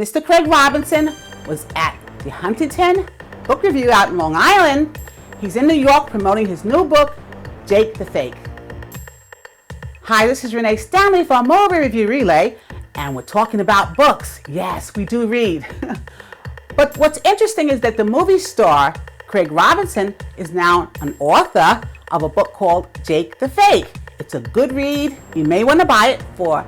Mr. Craig Robinson was at the Huntington Book Review out in Long Island. He's in New York promoting his new book, Jake the Fake. Hi, this is Renee Stanley for Movie Review Relay, and we're talking about books. Yes, we do read. But what's interesting is that the movie star, Craig Robinson, is now an author of a book called Jake the Fake. It's a good read. You may want to buy it for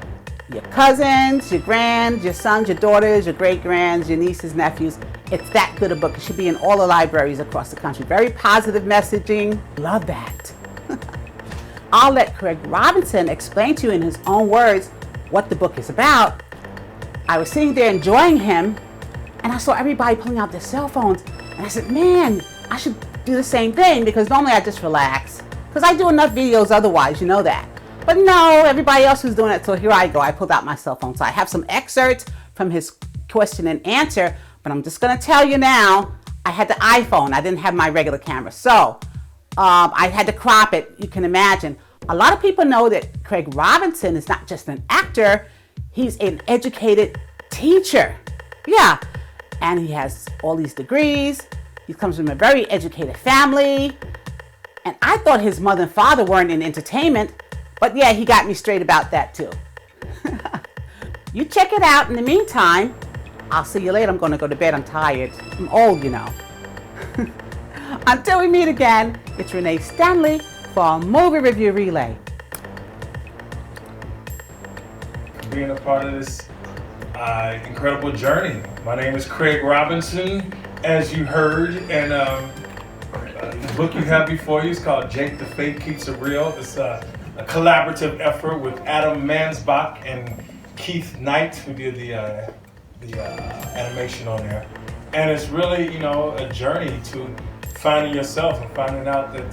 your cousins, your grands, your sons, your daughters, your great-grands, your nieces, nephews. It's that good a book. It should be in all the libraries across the country. Very positive messaging. Love that. I'll let Craig Robinson explain to you in his own words what the book is about. I was sitting there enjoying him, and I saw everybody pulling out their cell phones, and I said, man, I should do the same thing, because normally I just relax, because I do enough videos otherwise, you know that. But no, everybody else was doing it, so here I go. I pulled out my cell phone. So I have some excerpts from his question and answer, but I'm just going to tell you now, I had the iPhone. I didn't have my regular camera. So I had to crop it, you can imagine. A lot of people know that Craig Robinson is not just an actor, he's an educated teacher. Yeah, and he has all these degrees. He comes from a very educated family. And I thought his mother and father weren't in entertainment. But yeah, he got me straight about that too. You check it out. In the meantime, I'll see you later. I'm going to go to bed. I'm tired. I'm old, you know. Until we meet again, it's Renee Stanley for Movie Review Relay. Being a part of this incredible journey. My name is Craig Robinson, as you heard, and the book you have before you is called Jake the Fake Keeps It Real. It's a collaborative effort with Adam Mansbach and Keith Knight, who did the animation on there. And it's really, a journey to finding yourself and finding out that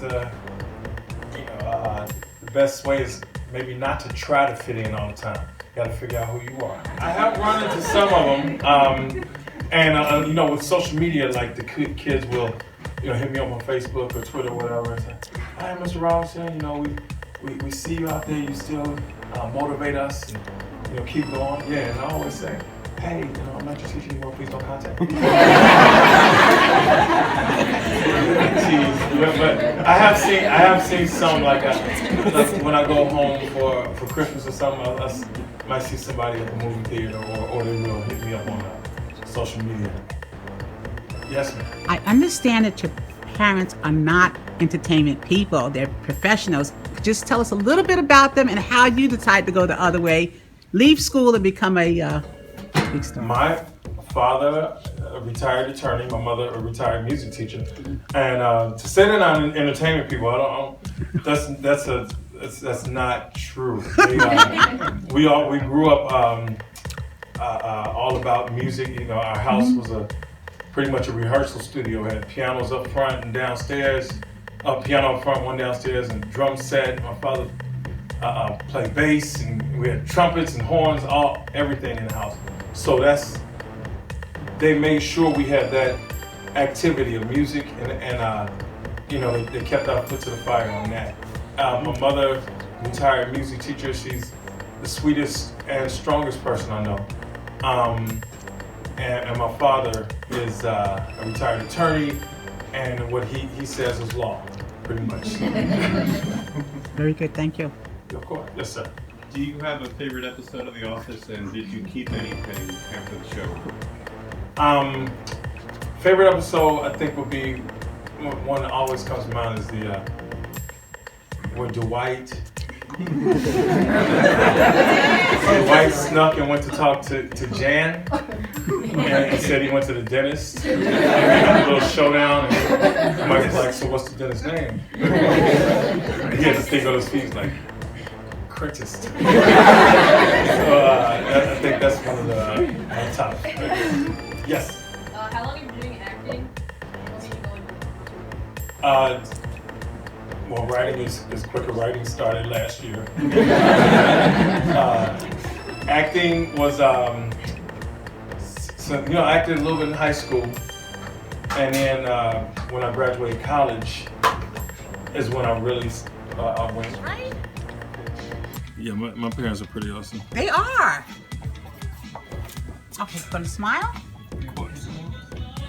the best way is maybe not to try to fit in all the time. You gotta figure out who you are. I have run into some of them, and with social media, like the kids will, hit me up on Facebook or Twitter or whatever and say, "Hi, Mr. Robinson, we see you out there, you still motivate us and keep going." Yeah, and I always say, "Hey, I'm not your teacher anymore, please don't contact me." But I have seen some like when I go home for Christmas or something, I might see somebody at the movie theater or they will hit me up on social media. Yes, ma'am. I understand that your parents are not entertainment people, they're professionals. Just tell us a little bit about them and how you decided to go the other way, leave school and become a big star. My father, a retired attorney, my mother, a retired music teacher. And to say that I'm entertainment people, that's not true. We grew up all about music. Our house was pretty much a rehearsal studio. It had pianos up front and downstairs. Piano up front, one downstairs, and drum set. My father played bass, and we had trumpets and horns, everything in the house. So they made sure we had that activity of music, and they kept our foot to the fire on that. My mother, retired music teacher, she's the sweetest and strongest person I know. And my father is a retired attorney, and what he says is law, pretty much. Very good, thank you. Of course, yes, sir. Do you have a favorite episode of The Office, and did you keep anything after the show? Favorite episode I think would be one that always comes to mind is the where Dwight snuck and went to talk to Jan, and he said he went to the dentist. And we had a little showdown, and Mike was like, "So what's the dentist's name?" He had to think on his feet like, "Crentist." So I think that's one of the top. Yes. How long have you been doing acting? What made you go into it? Well, writing is quicker. Writing started last year. Acting was, I acted a little bit in high school, and then when I graduated college, is when I really went. Right? Yeah, my parents are pretty awesome. They are. Okay, gonna smile. Of course.